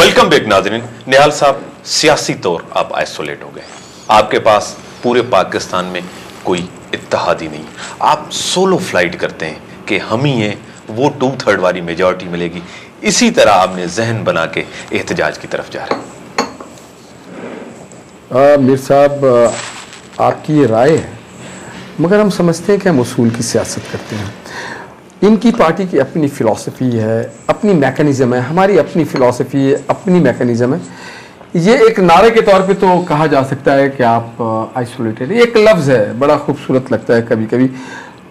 Welcome back नाज़रीन। निहाल साहब, सियासी तौर आप आइसोलेट हो गए, आपके पास पूरे पाकिस्तान में कोई इत्तेहादी नहीं, आप सोलो फ्लाइट करते हैं कि हम ही हैं, वो 2/3 वाली मेजॉरिटी मिलेगी। इसी तरह आपने जहन बना के एहतजाज की तरफ जा रहे हैं। मीर साहब, आपकी ये राय है, मगर हम समझते हैं कि हम उसूल की सियासत करते हैं। इनकी पार्टी की अपनी फ़िलॉसफी है, अपनी मैकेनिज़्म है, हमारी अपनी फ़िलॉसफी है, अपनी मैकेनिज़्म है। ये एक नारे के तौर पे तो कहा जा सकता है कि आप आइसोलेटेड, एक लफ्ज़ है, बड़ा खूबसूरत लगता है कभी कभी,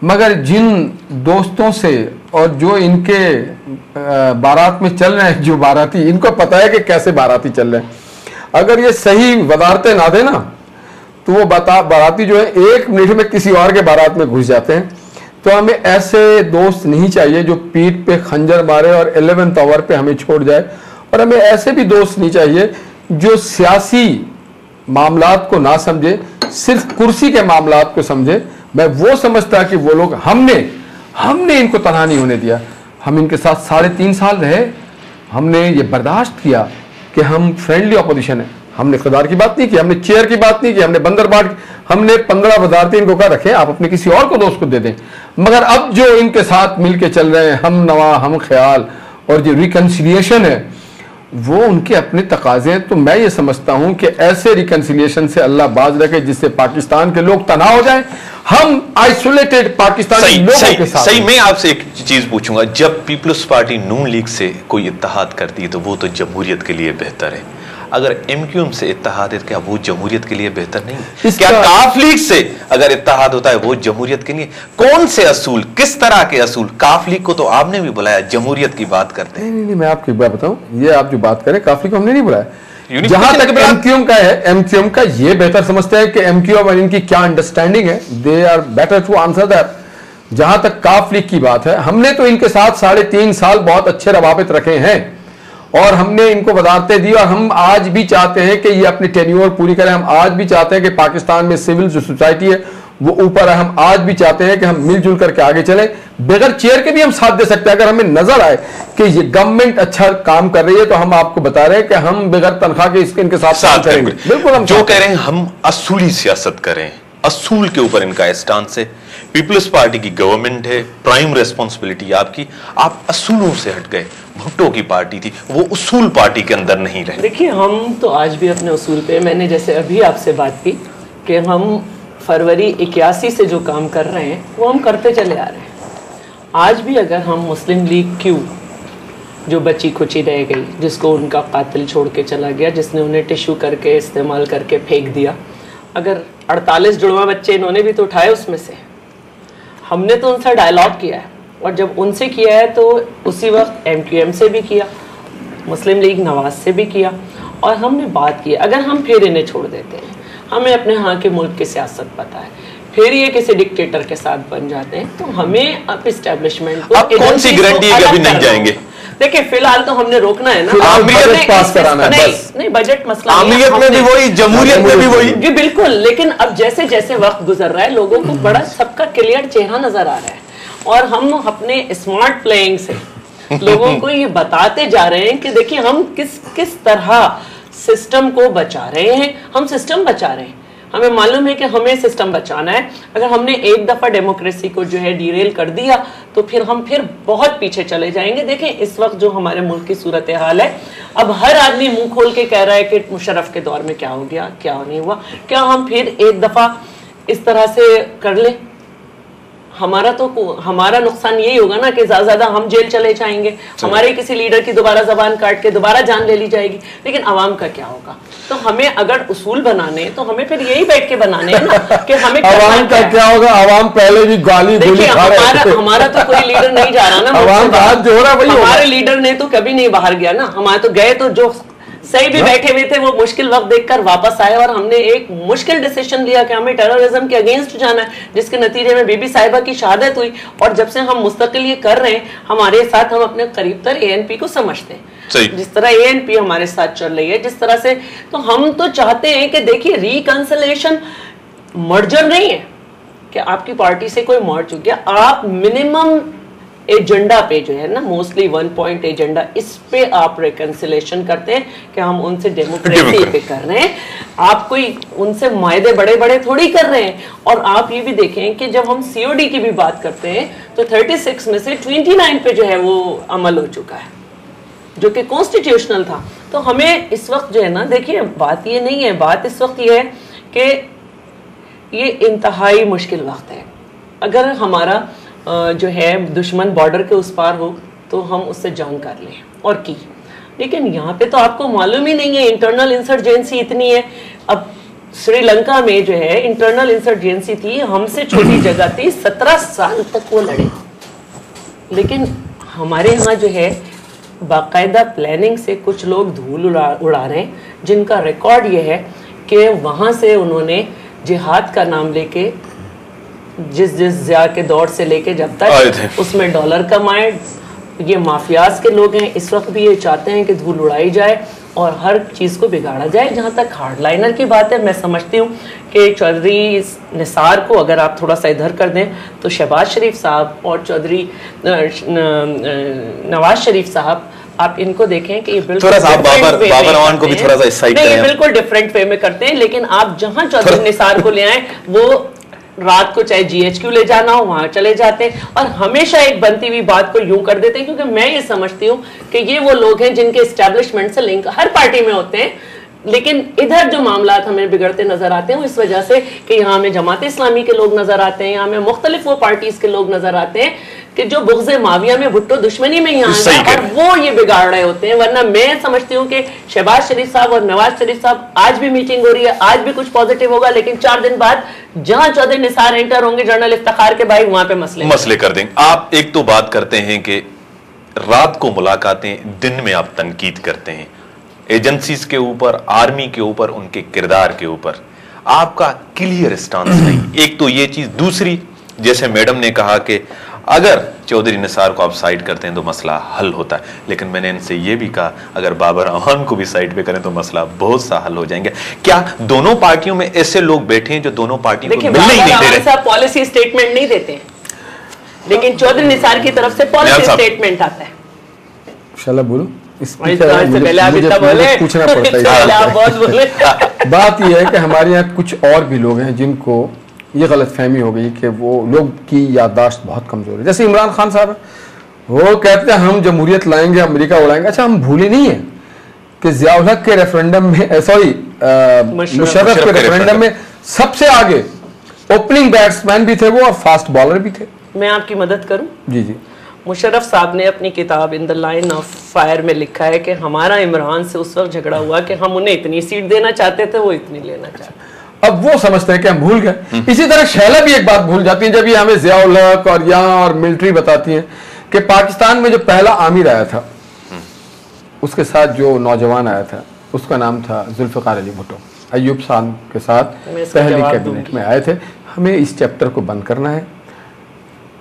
मगर जिन दोस्तों से और जो इनके बारात में चल रहे हैं, जो बाराती, इनको पता है कि कैसे बाराती चल रहे हैं। अगर ये सही वजारतें ना देना तो वो बाराती जो है 1 मिनट में किसी और के बारात में घुस जाते हैं। तो हमें ऐसे दोस्त नहीं चाहिए जो पीठ पे खंजर मारे और 11th आवर पे हमें छोड़ जाए, और हमें ऐसे भी दोस्त नहीं चाहिए जो सियासी मामलात को ना समझे, सिर्फ कुर्सी के मामलात को समझे। मैं वो समझता कि वो लोग, हमने इनको तनहा नहीं होने दिया। हम इनके साथ 3.5 साल रहे, हमने ये बर्दाश्त किया कि हम फ्रेंडली अपोजिशन है। हमने इक़्तिदार की बात नहीं की, हमने चेयर की बात नहीं की, हमने बंदरबाट, हमने 15 वजारतें इनको कहा रखें, आप अपने किसी और को दोस्त को दे दें। मगर अब जो इनके साथ मिलके चल रहे हैं, हम नवा हम ख्याल, और जो रिकन्सिलिएशन है, वो उनके अपने तकाजे हैं। तो मैं ये समझता हूं कि ऐसे रिकन्सिलिएशन से अल्लाह बाज रखे जिससे पाकिस्तान के लोग तनहा हो जाएं, हम आइसोलेटेड पाकिस्तानी लोगों के साथ। सही, मैं आपसे एक चीज पूछूंगा, जब पीपल्स पार्टी नून लीग से कोई इत्तेहाद करती है तो वो तो जमहूरियत के लिए बेहतर है। अगर एमक्यूएम से इत्तेहाद है, क्या वो जमहूरियत के लिए बेहतर नहीं? क्या काफ लीग से अगर इत्तेहाद होता है वो जमहूरियत के लिए? कौन से असूल, किस तरह के असूल? काफ लीग को तो आपने भी बुलाया, जमहूरियत की बात करते हैं। नहीं, मैं आपको एक बात बताऊं, ये आप जो बात करें, काफ लीग को हमने नहीं बुलाया। जहां तक एमक्यूएम का है, एमक्यूएम का ये बेहतर समझते हैं कि एमक्यूएम और इनकी क्या अंडरस्टैंडिंग है, they are better to answer that. जहां तक काफ लीग की बात है, हमने तो इनके साथ 3.5 साल बहुत अच्छे रवाबित रखे हैं और हमने इनको वजारतें दी, और हम आज भी चाहते हैं कि ये अपनी टेन्योर पूरी करें। हम आज भी चाहते हैं कि पाकिस्तान में सिविल जो सोसाइटी है वो ऊपर है। हम आज भी चाहते हैं कि हम मिलजुल करके आगे चलें, बगैर चेयर के भी हम साथ दे सकते हैं। अगर हमें नजर आए कि ये गवर्नमेंट अच्छा काम कर रही है तो हम आपको बता रहे हैं कि हम बगैर तनख्वाह के इनके साथ करेंगे। बिल्कुल, हम जो कह रहे हैं हम असूली सियासत करें, असूल के ऊपर इनका स्टांस है। पीपल्स पार्टी की गवर्नमेंट है, प्राइम रेस्पॉन्सिबिलिटी आपकी, आप असूलों से हट गए। भुट्टो की पार्टी थी, वो उसूल पार्टी के अंदर नहीं रहे। देखिए, हम तो आज भी अपने उसूल पे, मैंने जैसे अभी आपसे बात की कि हम फरवरी 81 से जो काम कर रहे हैं वो हम करते चले आ रहे हैं। आज भी अगर हम मुस्लिम लीग क्यों, जो बची खुची रह गई, जिसको उनका कातिल छोड़ के चला गया, जिसने उन्हें टिश्यू करके इस्तेमाल करके फेंक दिया, अगर 48 जुड़वा बच्चे इन्होंने भी तो उठाए उसमें से, हमने तो उनसे डायलॉग किया है, और जब उनसे किया है तो उसी वक्त एमक्यूएम से भी किया, मुस्लिम लीग नवाज से भी किया, और हमने बात की। अगर हम फिर इन्हें छोड़ देते हैं, हमें अपने यहाँ के मुल्क की सियासत पता है, फिर ये किसी डिक्टेटर के साथ बन जाते हैं, तो हमें अब इस्टेब्लिशमेंट को, अब कौन सी गारंटी है कि अभी नहीं जाएंगे? देखिए, फिलहाल तो हमने रोकना है ना, बजट पास कराना है बस। नहीं, बजट मसला आमियत में भी वही, जमहूरियत में भी वही। जी बिल्कुल, लेकिन अब जैसे जैसे वक्त गुजर रहा है, लोगों को बड़ा सबका क्लियर चेहरा नजर आ रहा है, और हम अपने स्मार्ट प्लेइंग से लोगों को ये बताते जा रहे हैं कि देखिए हम किस तरह सिस्टम को बचा रहे हैं। हम सिस्टम बचा रहे हैं, हमें मालूम है कि हमें सिस्टम बचाना है। अगर हमने एक दफा डेमोक्रेसी को जो है डीरेल कर दिया तो फिर हम बहुत पीछे चले जाएंगे। देखें, इस वक्त जो हमारे मुल्क की सूरत हाल है, अब हर आदमी मुंह खोल के कह रहा है कि मुशर्रफ के दौर में क्या हो गया, क्या नहीं हुआ। क्या हम फिर एक दफा इस तरह से कर ले? हमारा नुकसान यही होगा ना कि ज्यादा हम जेल चले जाएंगे, हमारे किसी लीडर की दोबारा जबान काट के दोबारा जान ले ली जाएगी। लेकिन आवाम का क्या होगा? तो हमें अगर उसूल बनाने तो हमें फिर यही बैठ के बनाने हैं ना कि हमें आवाम का क्या होगा? आवाम पहले भी गाली गोली खा रहे थे। हमारा तो कोई लीडर नहीं जा रहा ना, आवाम का हाथ जो हो रहा है वही हमारे लीडर ने तो कभी नहीं बाहर गया ना। हमारे तो गए तो जो सही भी बैठे हुए थे वो मुश्किल वक्त देखकर वापस आए, और हमने एक मुश्किल डिसीजन लिया कि हमें टेररिज्म के अगेंस्ट जाना है, जिसके नतीजे में बीबी साहिबा की शहादत हुई। और जब से हम मुस्तकिल ये कर रहे हैं, हमारे साथ हम अपने करीब तर एएनपी को समझते हैं, जिस तरह एएनपी हमारे साथ चल रही है, जिस तरह से, तो हम तो चाहते हैं कि देखिए रिकंसिलिएशन मर्जर नहीं है कि आपकी पार्टी से कोई मर्ज हो गया। आप मिनिमम एजेंडा पे जो है ना, मोस्टली 1 पॉइंट एजेंडा, इस पे आप रिकंसिलेशन करते हैं कि हम उनसे डेमोक्रेसी पे कर रहे हैं। आप कोई उनसे मायदे बड़े बड़े थोड़ी कर रहे हैं। और आप ये भी देखें कि जब हम COD की भी बात करते हैं तो 36 में से 29 पे जो है वो अमल हो चुका है, जो कि कॉन्स्टिट्यूशनल था। तो हमें इस वक्त जो है ना, देखिए बात ये नहीं है, बात इस वक्त ये है कि ये इंतहाई मुश्किल वक्त है। अगर हमारा जो है दुश्मन बॉर्डर के उस पार हो तो हम उससे जंग कर लें और की, लेकिन यहाँ पे तो आपको मालूम ही नहीं है, इंटरनल इंसर्जेंसी इतनी है। अब श्रीलंका में जो है इंटरनल इंसर्जेंसी थी, हमसे छोटी जगह थी, 17 साल तक वो लड़े। लेकिन हमारे यहाँ जो है बाकायदा प्लानिंग से कुछ लोग धूल उड़ा रहे हैं, जिनका रिकॉर्ड ये है कि वहाँ से उन्होंने जिहाद का नाम लेके जिस जिया के दौर से लेके जब तक उसमें डॉलर कमाए, ये माफियाज के लोग हैं। इस वक्त भी ये चाहते हैं कि धूल उड़ाई जाए और हर चीज़ को बिगाड़ा जाए। जहाँ तक हार्डलाइनर की बात है, मैं समझती हूँ कि चौधरी निसार को अगर आप थोड़ा सा इधर कर दें तो शहबाज शरीफ साहब और चौधरी नवाज शरीफ साहब, आप इनको देखें कि ये बिल्कुल बाबर अवान को भी थोड़ा सा इस साइड नहीं, ये बिल्कुल डिफरेंट वे में करते हैं। लेकिन आप जहाँ चौधरी निसार को ले आए, वो रात को चाहे GHQ ले जाना हो वहां चले जाते हैं और हमेशा एक बनती हुई बात को यूं कर देते हैं, क्योंकि मैं ये समझती हूं कि ये वो लोग हैं जिनके एस्टेब्लिशमेंट से लिंक हर पार्टी में होते हैं। लेकिन इधर जो मामला हमें बिगड़ते नजर आते हैं वो इस वजह से कि यहाँ हमें जमात इस्लामी के लोग नजर आते हैं, यहाँ हमें मुख्तलिफ वो पार्टीज के लोग नजर आते हैं कि जो बुग़्ज़े माविया में भुट्टो दुश्मनी में यहाँ है और वो ये बिगाड़ रहे होते हैं। वरना मैं समझती हूँ कि शहबाज शरीफ साहब और नवाज शरीफ साहब, आज भी मीटिंग हो रही है, आज भी कुछ पॉजिटिव होगा, लेकिन 4 दिन बाद जहां चौधरी निसार एंटर होंगे जनरल इफ्तिखार के भाई, वहां पे मसले कर देंगे। आप एक तो बात करते हैं कि रात को मुलाकातें, दिन में आप तनकीद करते हैं एजेंसीज के ऊपर, आर्मी के ऊपर, उनके किरदार के ऊपर, आपका क्लियर स्टांस नहीं। एक तो ये चीज, दूसरी जैसे मैडम ने कहा कि अगर चौधरी निसार को आप साइड करते हैं तो मसला हल होता है, लेकिन मैंने इनसे ये भी कहा अगर बाबर अवान को भी साइड पे करें तो मसला बहुत सा हल हो जाएंगे। क्या दोनों पार्टियों में ऐसे लोग बैठे हैं जो दोनों पार्टियों को मिलने ही नहीं दे रहे? पॉलिसी स्टेटमेंट नहीं देते हैं, लेकिन चौधरी निसार की तरफ से पॉलिसी स्टेटमेंट आता है। इंशाल्लाह बोलो, पूछना पड़ता है। बात यह है कि हमारे यहाँ कुछ और भी लोग हैं जिनको ये गलतफहमी हो गई कि वो लोग की याददाश्त बहुत कमजोर है। जैसे इमरान खान साहब, वो कहते हैं हम जमहूरियत लाएंगे, अमेरिका उड़ाएंगे। अच्छा, हम भूले नहीं है कि ज़िया-उल हक के रेफरेंडम में, सॉरी मुशर्रफ के रेफरेंडम में सबसे आगे ओपनिंग बैट्समैन भी थे वो और फास्ट बॉलर भी थे। मैं आपकी मदद करूं? जी जी। मुशर्रफ साहब ने अपनी किताब in the line of fire में लिखा है कि हमारा इमरान से उस वक्त झगड़ा हुआ कि हम उन्हें इतनी सीट देना चाहते थे, वो इतनी लेना चाहते। अब वो समझते हैं कि हम भूल गए। इसी तरह शैला भी एक बात भूल जाती है जब ये हमें ज़िया-उल हक और यहाँ और मिलिट्री बताती हैं कि पाकिस्तान में जो पहला आमिर आया था, उसके साथ जो नौजवान आया था उसका नाम था जुल्फ़िकार अली भुट्टो, अय्यूब खान के साथ पहली कैबिनेट में आए थे। हमें इस चैप्टर को बंद करना है,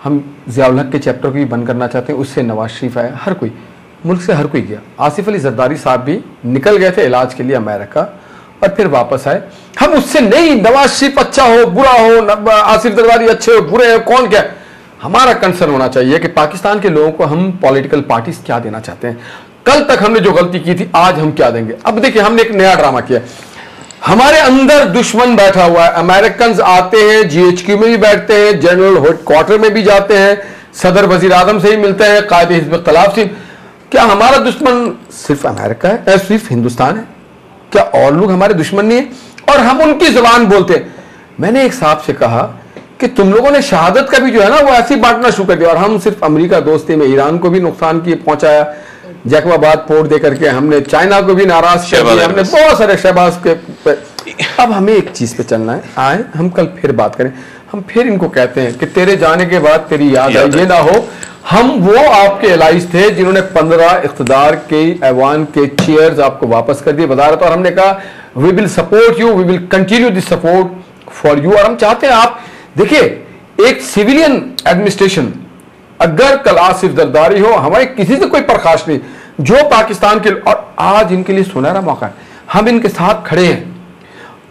हम ज़िया-उल हक के चैप्टर को भी बंद करना चाहते हैं। उससे नवाज शरीफ आया, हर कोई मुल्क से हर कोई गया। आसिफ अली जरदारी साहब भी निकल गए थे इलाज के लिए अमेरिका और फिर वापस आए। हम उससे नहीं नवाज शरीफ अच्छा हो बुरा हो, आसिफ जरदारी अच्छे हो बुरे हो, कौन क्या, हमारा कंसर्न होना चाहिए कि पाकिस्तान के लोगों को हम पॉलिटिकल पार्टीज क्या देना चाहते हैं। कल तक हमने जो गलती की थी आज हम क्या देंगे। अब देखिए, हमने एक नया ड्रामा किया, हमारे अंदर दुश्मन बैठा हुआ है। अमेरिकन आते हैं, GHQ में भी बैठते हैं, जनरल हेडक्वार्टर में भी जाते हैं, सदर वजीर आजम से ही मिलते हैं, कायदे हिज़्ब इख्तिलाफ से। क्या हमारा दुश्मन सिर्फ अमेरिका है, सिर्फ हिंदुस्तान है? क्या और लोग हमारे दुश्मन नहीं है? और हम उनकी जुबान बोलते हैं। मैंने एक साहब से कहा कि तुम लोगों ने शहादत का भी जो है ना वो ऐसे ही बांटना शुरू कर दिया, और हम सिर्फ अमेरिका दोस्ती में ईरान को भी नुकसान किए पहुंचाया, जैकबाबाद पोर्ट दे करके हमने चाइना को भी नाराज कर दिया, हमने बहुत सारे शहबाज के। अब हमें एक चीज पे चलना है, आए हम कल फिर बात करें, हम फिर इनको कहते हैं कि तेरे जाने के बाद तेरी याद आई, ये ना हो हम वो आपके एलाइज थे जिन्होंने 15 इख्तिदार के ऐवान के चेयर्स आपको वापस कर दिए वजारत, और हमने कहा we will support you, we will continue this support for you. और हम चाहते हैं आप देखिए, एक सिविलियन एडमिनिस्ट्रेशन, अगर कल आसिफ जरदारी हो, हमारे किसी से कोई प्रकाश नहीं, जो पाकिस्तान के, और आज इनके लिए सुनहरा मौका है, हम इनके साथ खड़े हैं,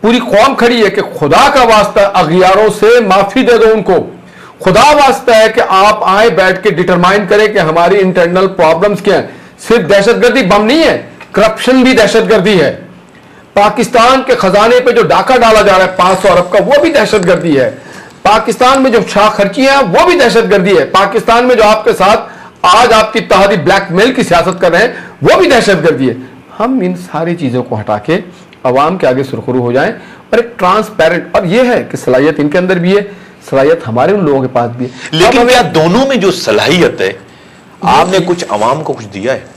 पूरी कौम खड़ी है कि खुदा का वास्ता अगियारों से माफी दे दो उनको, खुदा वास्ता है कि आप आए, बैठ के डिटरमाइन करें कि हमारी इंटरनल प्रॉब्लम्स क्या है। सिर्फ दहशतगर्दी बम नहीं है, करप्शन भी दहशतगर्दी है। पाकिस्तान के खजाने पे जो डाका डाला जा रहा है 500 अरब का, वो भी दहशतगर्दी है। पाकिस्तान में जो शाह खर्चियां हैं वो भी दहशतगर्दी है। पाकिस्तान में जो आपके साथ आज आपकी इत्तेहादी ब्लैकमेल की सियासत कर रहे हैं वो भी दहशतगर्दी है। हम इन सारी चीजों को हटा के अवाम के आगे सुरखरू हो जाएं और एक ट्रांसपेरेंट, और ये है कि सलाहियत इनके अंदर भी है, सलाहियत हमारे उन लोगों के पास भी है। लेकिन क्या दोनों में जो सलाहियत है, आपने कुछ अवाम को कुछ दिया है?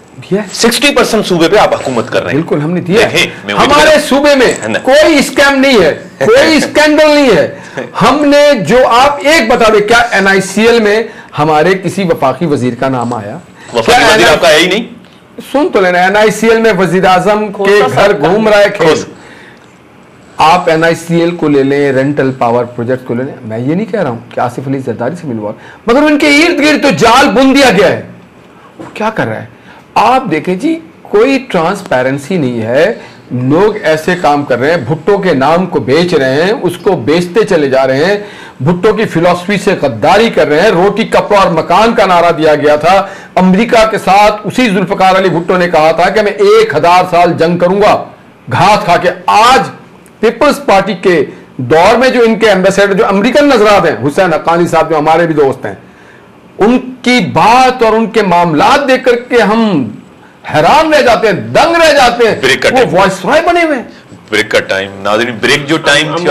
60% सूबे पे आप हुकूमत कर रहे हैं। बिल्कुल हमने दिया है। हमारे सूबे में कोई स्कैम नहीं है, कोई स्कैंडल नहीं है। हमने जो आप एक बता दे, क्या NICL में हमारे किसी वफाकी वजीर का नाम आया? वफाकी वजीर आपका है ही नहीं। सुन तो लेना, NICL में वजीर आजम के घर घूम रहा है खेल। आप NICL को ले लें, रेंटल पावर प्रोजेक्ट को ले लें, मैं ये नहीं कह रहा हूं कि आसिफ अली जरदारी से मिलवा, मगर उनके इर्द गिर्द तो जाल बुन दिया गया है। वो क्या कर रहा है आप देखें जी, कोई ट्रांसपेरेंसी नहीं है। लोग ऐसे काम कर रहे हैं, भुट्टो के नाम को बेच रहे हैं, उसको बेचते चले जा रहे हैं, भुट्टो की फिलॉसफी से गद्दारी कर रहे हैं। रोटी कपड़ा और मकान का नारा दिया गया था अमेरिका के साथ। उसी जुल्फकार अली भुट्टो ने कहा था कि मैं 1000 साल जंग करूंगा घास खा के। आज पीपल्स पार्टी के दौर में जो इनके एम्बेसडर जो अमेरिकन नजरात हैं, हुसैन हक्कानी साहब जो हमारे भी दोस्त हैं, उनकी बात और उनके मामलात देख करके हम हैरान रह जाते हैं, दंग रह जाते हैं। वो वॉइसरॉय बने हुए हैं। ब्रेक का टाइम, नाज़रीन ब्रेक जो टाइम थी,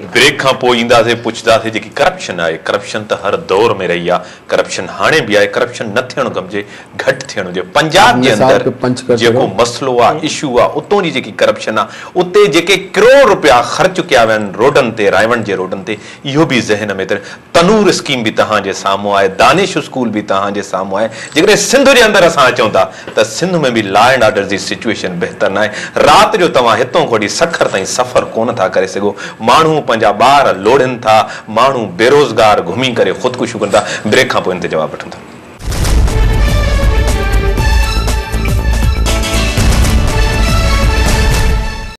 ब्रेक खां पोइ ईंदासीं पुछंदासीं जेकी करप्शन आहे, करप्शन त हर दौर में रही आहे, करप्शन हाणे भी आहे, करप्शन न थियणु घुरिजे, घटि थियणु हुजे। पंजाब जे अंदरि जेको मसलो आहे, इशू आहे, उतां जी जेकी करप्शन आहे, उते जेके करोड़ रुपया ख़र्च कया विया आहिनि रोडनि ते, रायवंड जे रोडनि ते, इहो बि ज़हन में अचे। तनूर स्कीम भी तव्हांजे साम्हूं आहे, दानिश स्कूल भी तव्हांजे साम्हूं आहे। जेकॾहिं सिंध जे अंदरि असां अचूं था त सिंध में भी लॉ एंड ऑर्डर जी सिचुएशन बहितर न आहे। राति जो तव्हां हितों खोड़ी सखर ताईं सफ़र कोन था करे सघो। माण्हू पंहिंजा ॿार लोड़नि था, माण्हू बेरोज़गार घुमी करे ख़ुदकुशियूं कनि था। ब्रेक खां पोइ इन ते जवाब वठूं था।